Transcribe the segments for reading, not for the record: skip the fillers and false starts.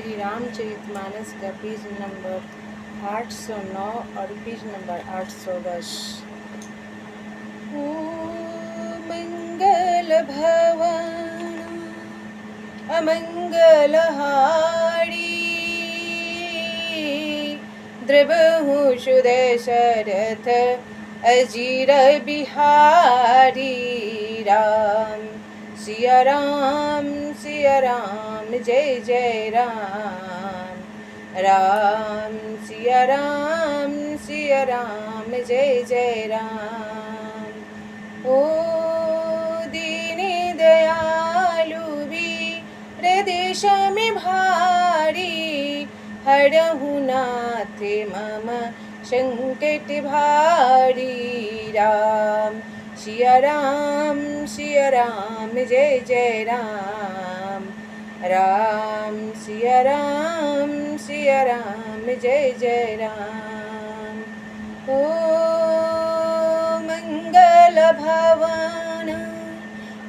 श्री रामचरितमानस का page number 809 और page number 810। ओ मंगल भवन अमंगल हारी, द्रवहु सुदशरथ अजीर बिहारी। राम सिया राम जय जय राम। राम सिया राम जय जय राम। ओ दीनी दयालु प्रदेश में भारी, हरहु नाथ मम संकट भारी। राम सिया राम जय जय राम। राम सिया राम जय जय राम। ओ मंगल भवन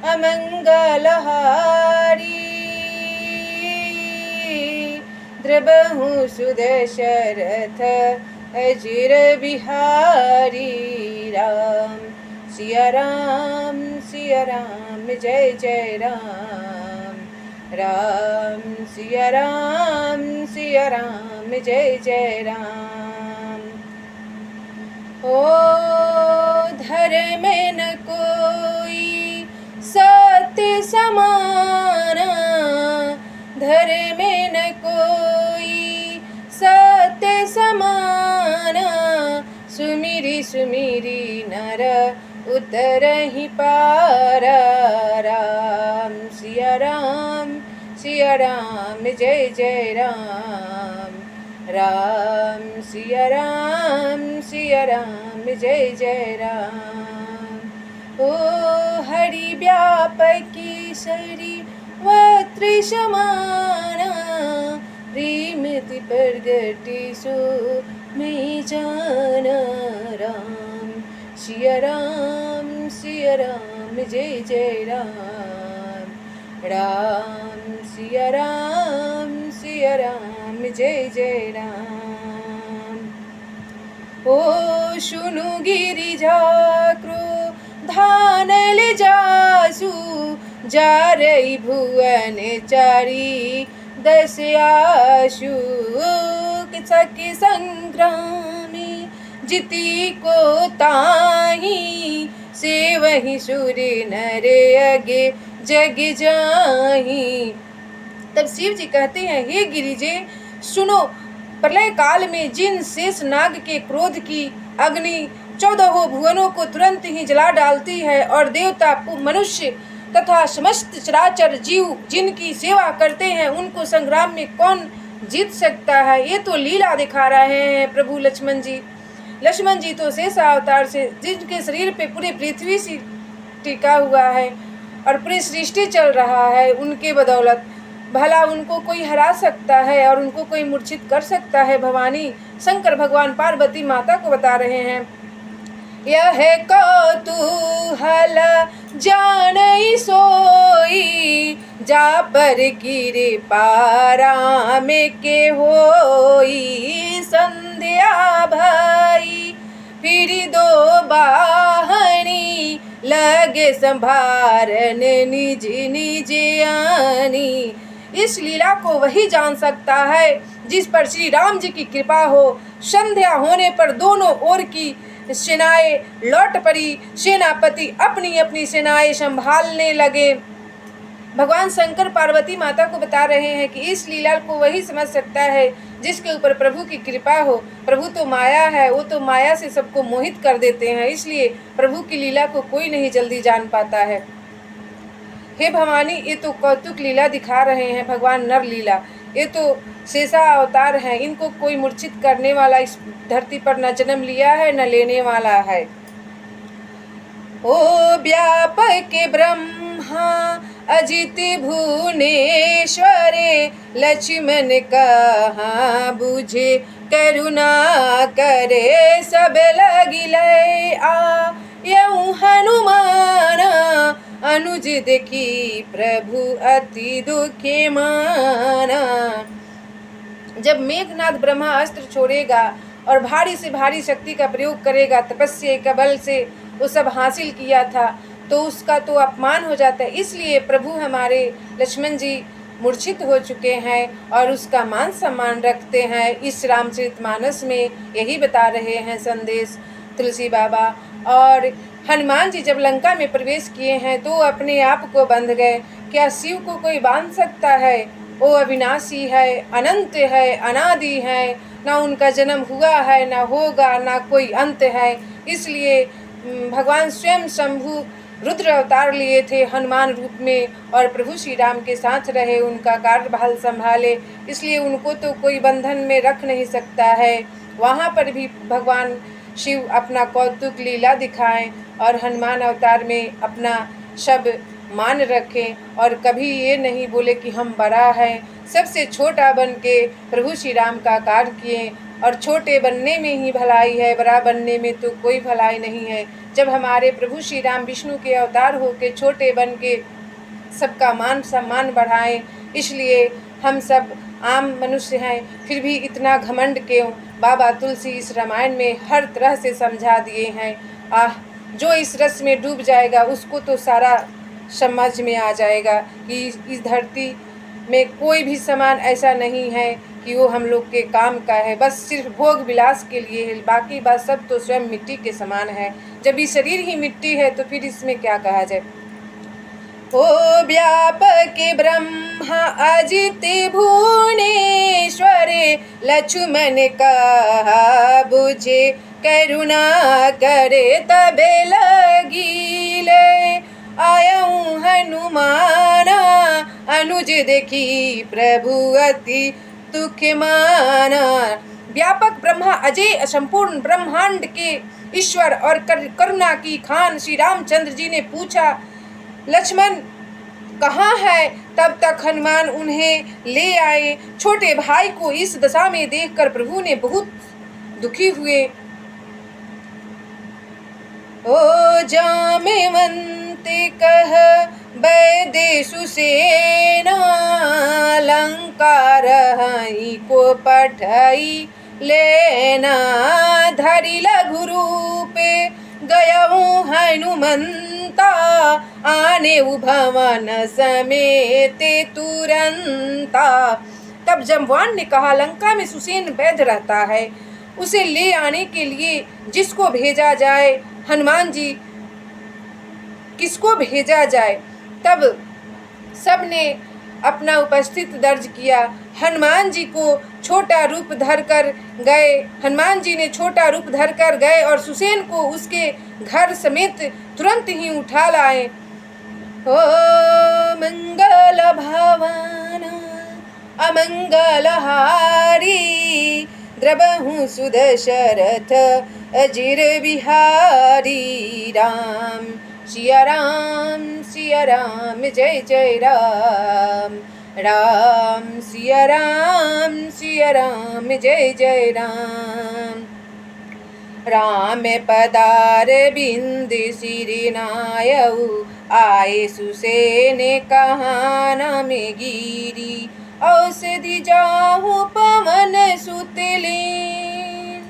अमंगल हारी, द्रवहु सुदशरथ अजीर बिहारी। राम सिया राम जय जय राम। राम सिया राम जय जय राम। ओ धर्म न कोई सत्य समाना, धर्म न कोई सत्य समाना। सुमिरी नर उतरहि पारा। राम सिया राम जय जय राम। राम सिया राम जय जय राम। ओ हरि व्यापकी सरी वक्त्र समाना, प्रेमति प्रगति सो मैं जाना। राम सिया राम जय जय राम। राम सिया राम जय जय राम। ओ सुनु गिरिजा क्रोधानल जासु, जारई भुवन चारी दस आशु। सखी संग्रामी जिति को ताही, से वही सूर्य नरे अगे जग जाही। तब शिव जी कहते हैं, हे गिरिजे सुनो, प्रलय काल में जिन शेष नाग के क्रोध की अग्नि 14 भुवनों को तुरंत ही जला डालती है, और देवता मनुष्य तथा समस्त चराचर जीव जिनकी सेवा करते हैं, उनको संग्राम में कौन जीत सकता है। ये तो लीला दिखा रहे हैं प्रभु लक्ष्मण जी। लक्ष्मण जी तो शेष अवतार से, जिनके शरीर पे पूरी पृथ्वी से टिका हुआ है और पूरी सृष्टि चल रहा है, उनके बदौलत भला उनको कोई हरा सकता है और उनको कोई मूर्छित कर सकता है। भवानी शंकर भगवान पार्वती माता को बता रहे हैं, यह कौतूहल जानई सोई, जा पर गिरे पारा में के होई। संध्या भई फिर दो बाहनी, लगे संभारन निज निज आनी। इस लीला को वही जान सकता है जिस पर श्री राम जी की कृपा हो। संध्या होने पर दोनों ओर की सेनाएं लौट पड़ी, सेनापति अपनी अपनी सेनाएं संभालने लगे। भगवान शंकर पार्वती माता को बता रहे हैं कि इस लीला को वही समझ सकता है जिसके ऊपर प्रभु की कृपा हो। प्रभु तो माया है, वो तो माया से सबको मोहित कर देते हैं, इसलिए प्रभु की लीला को कोई नहीं जल्दी जान पाता है। हे भवानी, ये तो कौतुक लीला दिखा रहे हैं भगवान नर लीला। ये तो शेषा अवतार हैं, इनको कोई मूर्छित करने वाला इस धरती पर न जन्म लिया है न लेने वाला है। ओ व्यापक ब्रह्मा अजित भुवनेश्वरे, लक्ष्मण कहाँ बुझे करुणा करे। सब लगिले आ यऊ हनुमान, अनुज देखी प्रभु अति दुखे माना। जब मेघनाथ ब्रह्मा अस्त्र छोड़ेगा और भारी से भारी शक्ति का प्रयोग करेगा, तपस्या के बल से वो सब हासिल किया था, तो उसका तो अपमान हो जाता है। इसलिए प्रभु हमारे लक्ष्मण जी मूर्छित हो चुके हैं और उसका मान सम्मान रखते हैं। इस रामचरितमानस में यही बता रहे हैं संदेश तुलसी बाबा। और हनुमान जी जब लंका में प्रवेश किए हैं तो अपने आप को बंध गए। क्या शिव को कोई बांध सकता है? वो अविनाशी है, अनंत है, अनादि है, ना उनका जन्म हुआ है, ना होगा, ना कोई अंत है। इसलिए भगवान स्वयं शंभु रुद्र अवतार लिए थे हनुमान रूप में और प्रभु श्री राम के साथ रहे, उनका कार्यभार संभाले। इसलिए उनको तो कोई बंधन में रख नहीं सकता है। वहाँ पर भी भगवान शिव अपना कौतुक लीला दिखाएं और हनुमान अवतार में अपना शब मान रखें और कभी ये नहीं बोले कि हम बड़ा हैं। सबसे छोटा बन के प्रभु श्री राम का कार्य किए और छोटे बनने में ही भलाई है, बड़ा बनने में तो कोई भलाई नहीं है। जब हमारे प्रभु श्री राम विष्णु के अवतार हो के छोटे बन के सबका मान सम्मान बढ़ाएं। इसलिए हम सब आम मनुष्य हैं, फिर भी इतना घमंड क्यों? बाबा तुलसी इस रामायण में हर तरह से समझा दिए हैं। जो इस रस में डूब जाएगा उसको तो सारा समझ में आ जाएगा कि इस धरती में कोई भी सामान ऐसा नहीं है कि वो हम लोग के काम का है, बस सिर्फ भोग विलास के लिए है। बाकी बात सब तो स्वयं मिट्टी के समान है। जब ये शरीर ही मिट्टी है तो फिर इसमें क्या कहा जाए। ओ व्यापक ब्रह्मा अजित भुवनेश्वर, लक्ष्मण कहा बुझे करुणा करे तबे लगीले। आयऊँ हनुमाना अनुज देखी प्रभु अति दुख माना। व्यापक ब्रह्मा अजय संपूर्ण ब्रह्मांड के ईश्वर और करुणा की खान श्री रामचंद्र जी ने पूछा, लक्ष्मण कहाँ है? तब तक हनुमान उन्हें ले आए। छोटे भाई को इस दशा में देखकर प्रभु ने बहुत दुखी हुए। ओ जामेवंती कह वैदेशु सेना, लंका रही को पठाई लेना। धरि लघु रूपे गयऊँ हनुमंता, आने भवन समेते तुरंता। तब जम्वान ने कहा, लंका में सुसेन वैद्य रहता है, उसे ले आने के लिए जिसको भेजा जाए। हनुमान जी किसको भेजा जाए? तब सबने अपना उपस्थित दर्ज किया। हनुमान जी को छोटा रूप धरकर गए। हनुमान जी ने छोटा रूप धरकर गए और सुसेन को उसके घर समेत तुरंत ही उठा लाए। ओ मंगल भावना अमंगल हारी, द्रबहु सुदशरथ अजिर बिहारी। राम सिया राम सिया राम जय जय राम, राम सिया राम जय जय राम। राम पदार बिंद सिरि नायऊ, आए सुसेन कहाना में गिरी। औषधि जाहु पवन सुतलीन,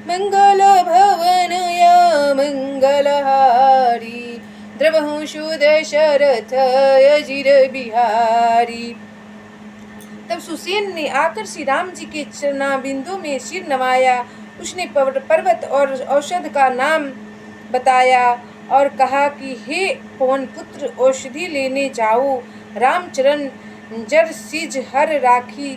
मंगल भवन या मंगलहारी। द्रवहु सुदशरथ अजिर बिहारी। तब सुसेन ने आकर श्री राम जी के चरणाबिंदु में सिर नवाया। उसने पर्वत और औषध का नाम बताया और कहा कि हे पवन पुत्र, औषधि लेने जाओ। रामचरण जर सिज हर राखी,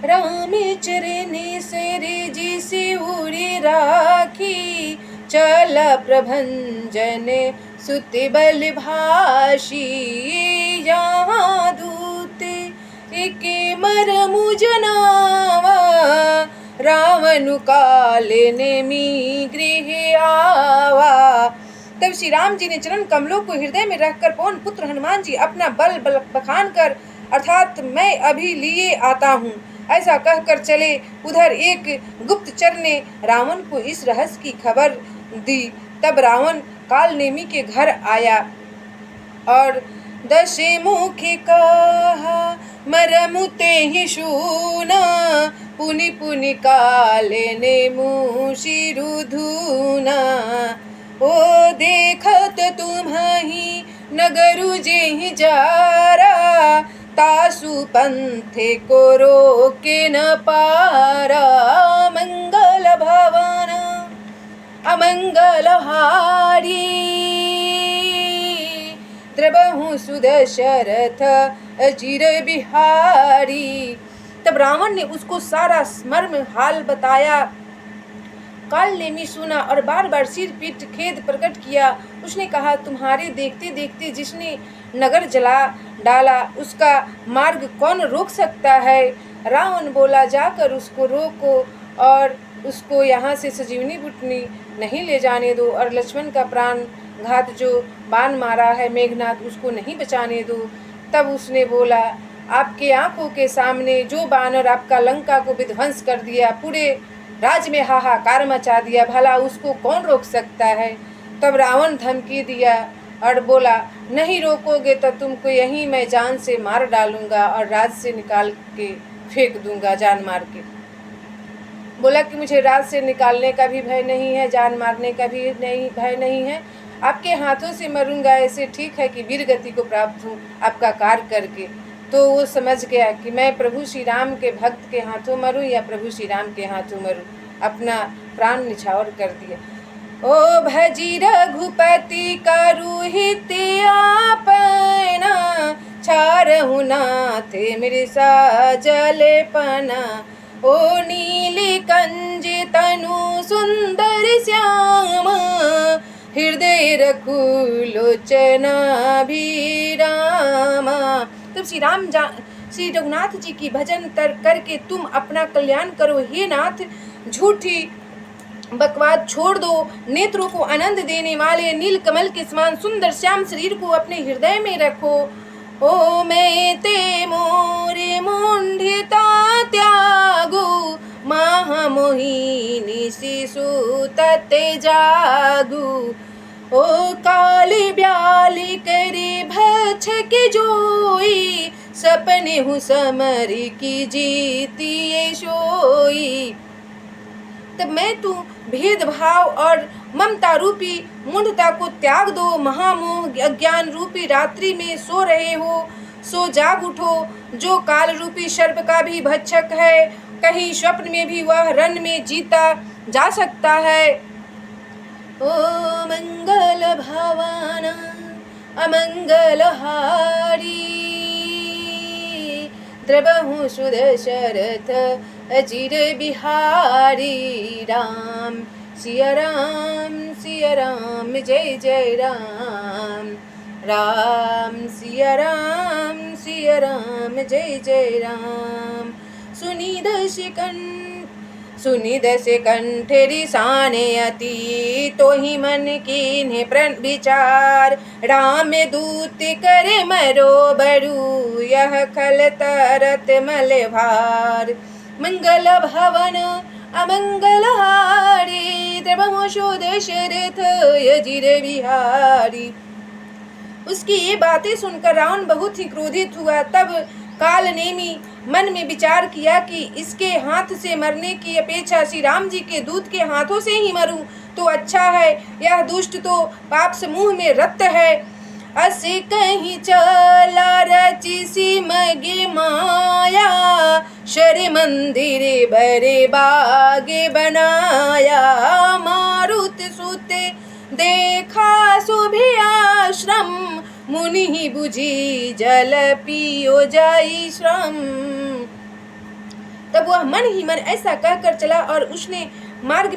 राम चरने सरे जी से उड़ी राखी। चल प्रभंजन सुत बल भाषी, यहाँ दूत एके मरमु जनावा। रावण काल नेमि गृह आवा। तब श्री राम जी ने चरण कमलों को हृदय में रखकर पवन पुत्र हनुमान जी अपना बल बखान कर, अर्थात मैं अभी लिए आता हूँ, ऐसा कहकर चले। उधर एक गुप्तचर ने रावण को इस रहस्य की खबर दी। तब रावण काल नेमि के घर आया और दशे मुखी कहा मरमुते ही शूना पुनि पुनि काले ने मुशिरु धूना। ओ देखत तुम्हि नगरु जेहि जारा तासु पंथे को रोके न पारा। मंगल भवन अमंगल हारी द्रबहु सुदशरथ अजिर बिहारी। तब रावण ने उसको सारा मर्म हाल बताया। काल नेमी सुना और बार बार सिर पीट खेद प्रकट किया। उसने कहा, तुम्हारे देखते देखते जिसने नगर जला डाला उसका मार्ग कौन रोक सकता है। रावण बोला, जाकर उसको रोको और उसको यहाँ से सजीवनी बुटनी नहीं ले जाने दो, और लक्ष्मण का प्राण घात जो बाण मारा है मेघनाथ उसको नहीं बचाने दो। तब उसने बोला, आपके आंखों के सामने जो बानर आपका लंका को विध्वंस कर दिया, पूरे राज्य में हाहाकार मचा दिया, भला उसको कौन रोक सकता है। तब रावण धमकी दिया और बोला, नहीं रोकोगे तो तुमको यहीं मैं जान से मार डालूंगा और राज से निकाल के फेंक दूंगा, जान मार के। बोला कि मुझे राज से निकालने का भी भय नहीं है, जान मारने का भी नहीं भय नहीं है, आपके हाथों से मरूंगा, ऐसे ठीक है कि वीर गति को प्राप्त हूँ आपका कार्य करके। तो वो समझ गया कि मैं प्रभु श्री राम के भक्त के हाथों मरूं या प्रभु श्री राम के हाथों मरूं, अपना प्राण निछावर कर दिया। ओ भजी रघुपति करुहित आपना छारहु नाथ मृषा जलपना। ओ नीली कंज तनु सुंदर श्याम हृदय रखु लोचना भी रामा। तब श्री रघुनाथ जी की भजन करके तुम अपना कल्याण करो। हे नाथ, झूठी बकवाद छोड़ दो, नेत्रों को आनंद देने वाले नील कमल के समान सुंदर श्याम शरीर को अपने हृदय में रखो। ओ मैं ते मोरे मुंडिता त्यागु महामोहिनी शिशु तते जागु। ओ काली ब्याली करे भक्षक जोई सपने हूँ समरी की जीती ये सोई। तब मैं तू भेदभाव और ममता रूपी मूढ़ता को त्याग दो। महामोह अज्ञान रूपी रात्रि में सो रहे हो, सो जाग उठो। जो काल रूपी सर्प का भी भक्षक है, कहीं स्वप्न में भी वह रण में जीता जा सकता है। ओ मंगल भवन अमंगल हारी द्रबहु सुदशरथ अजिर बिहारी। राम सिया राम जय जय राम। राम सिया राम जय जय राम। सुनी दस कंठ रिसाने अति तो ही मन कीन्हे प्रण विचार। राम दूत करे मरो बड़ू यह खल तरत मल भार। मंगल भवन अमंगल हारी द्रबहु दशरथ अजिर बिहारी। उसकी ये बातें सुनकर रावण बहुत ही क्रोधित हुआ। तब काल नेमी मन में विचार किया कि इसके हाथ से मरने की अपेक्षा श्री राम जी के दूत के हाथों से ही मरूं तो अच्छा है। यह दुष्ट तो पाप समूह में रत है। असे कहीं चला रची सी मगे माया शर मंदिर बरे बागे बनाया। मारुत सुते देखा सुभी आश्रम मुनि ही बुझी जल पियो जाई श्रम। तब वह मन ही मन ऐसा कहकर चला और उसने मार्ग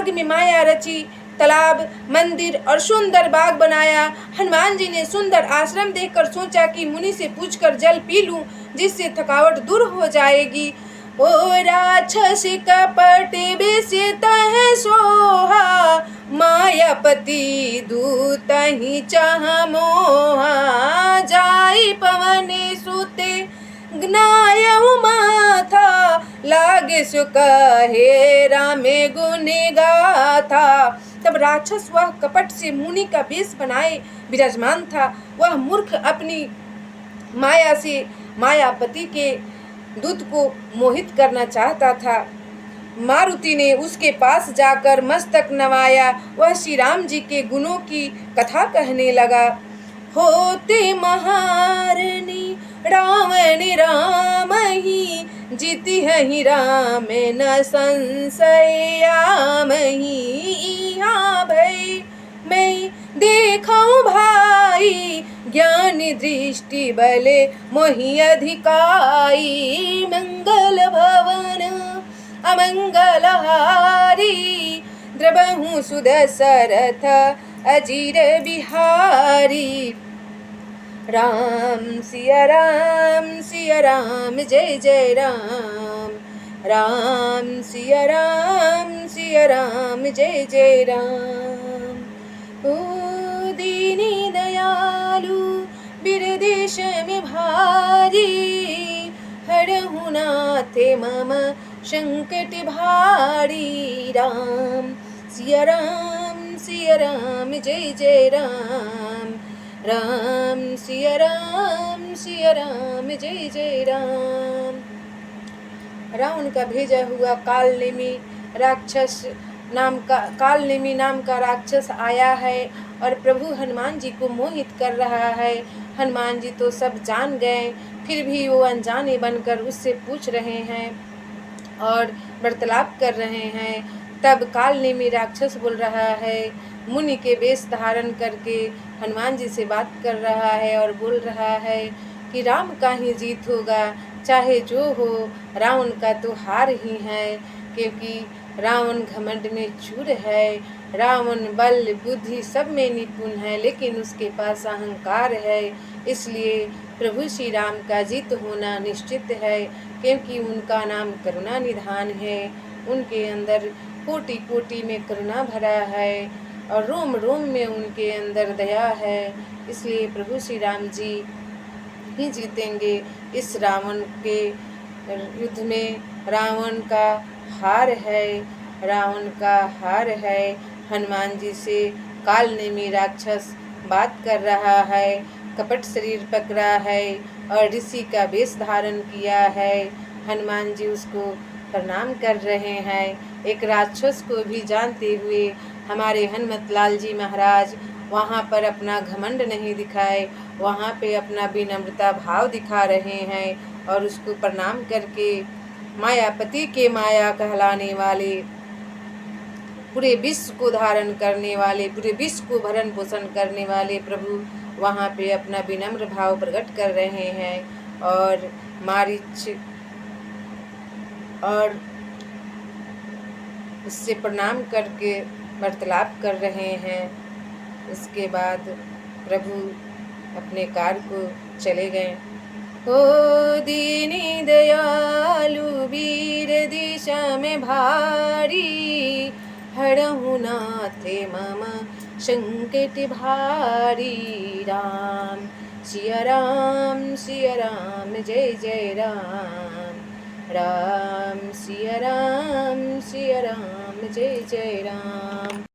में माया रची, तालाब, मंदिर और सुंदर बाग बनाया। हनुमान जी ने सुंदर आश्रम देखकर सोचा कि मुनि से पूछकर जल पी लूं, जिससे थकावट दूर हो जाएगी। ओ राक्षस कपट बेसित है सोहा मायापति दूत ही चाह मोहा। जाई पवन सुते ज्ञायहु माथा लागे सुख हे रामे गुण गाथा। तब राक्षस वह कपट से मुनि का वेश बनाए विराजमान था। वह मूर्ख अपनी माया से मायापति के दूत को मोहित करना चाहता था। मारुति ने उसके पास जाकर मस्तक नवाया। वह श्री राम जी के गुणों की कथा कहने लगा। होते महारणी रावण राम ही, जीती है राम न संशय आमहि। हाँ भाई मैं देखाऊं भाई, ज्ञान दृष्टि बले मोहि अधिकाई। मंगल भवन अमंगलहारी, द्रवहु सुदशरथ अजीर बिहारी। राम सिया राम जय जय राम। राम सिया राम जय जय राम। ओ दीनी दयालु बिरदेश में भारी, हरहु नाथे मम संकट भारी। राम सिया राम जय जय राम। राम सिया राम जय जय राम। रावण का भेजा हुआ कालनेमी नाम का राक्षस आया है और प्रभु हनुमान जी को मोहित कर रहा है। हनुमान जी तो सब जान गए, फिर भी वो अनजाने बनकर उससे पूछ रहे हैं और वार्तालाप कर रहे हैं। तब कालनेमी राक्षस बोल रहा है, मुनि के वेश धारण करके हनुमान जी से बात कर रहा है और बोल रहा है कि राम का ही जीत होगा, चाहे जो हो। रावण का तो हार ही है, क्योंकि रावण घमंड में चूर है। रावण बल बुद्धि सब में निपुण है, लेकिन उसके पास अहंकार है। इसलिए प्रभु श्री राम का जीत होना निश्चित है, क्योंकि उनका नाम करुणा निधान है। उनके अंदर कोटि कोटि में करुणा भरा है और रोम रोम में उनके अंदर दया है। इसलिए प्रभु श्री राम जी ही जीतेंगे इस रावण के युद्ध में। रावण का हार है, रावण का हार है। हनुमान जी से कालनेमी राक्षस बात कर रहा है, कपट शरीर पकड़ा है और ऋषि का वेश धारण किया है। हनुमान जी उसको प्रणाम कर रहे हैं। एक राक्षस को भी जानते हुए हमारे हनुमत लाल जी महाराज वहाँ पर अपना घमंड नहीं दिखाए, वहाँ पे अपना विनम्रता भाव दिखा रहे हैं और उसको प्रणाम करके मायापति के माया कहलाने वाले, पूरे विश्व को धारण करने वाले, पूरे विश्व को भरण पोषण करने वाले प्रभु वहाँ पे अपना विनम्र भाव प्रकट कर रहे हैं और मारीच और उससे प्रणाम करके वार्तालाप कर रहे हैं। उसके बाद प्रभु अपने कार्य को चले गए। ओ दीनी दयालु वीर दिशा में भारी, हरहु नाथे मम संकट भारी। राम सिया राम जय जय राम। राम सिया राम जय जय राम।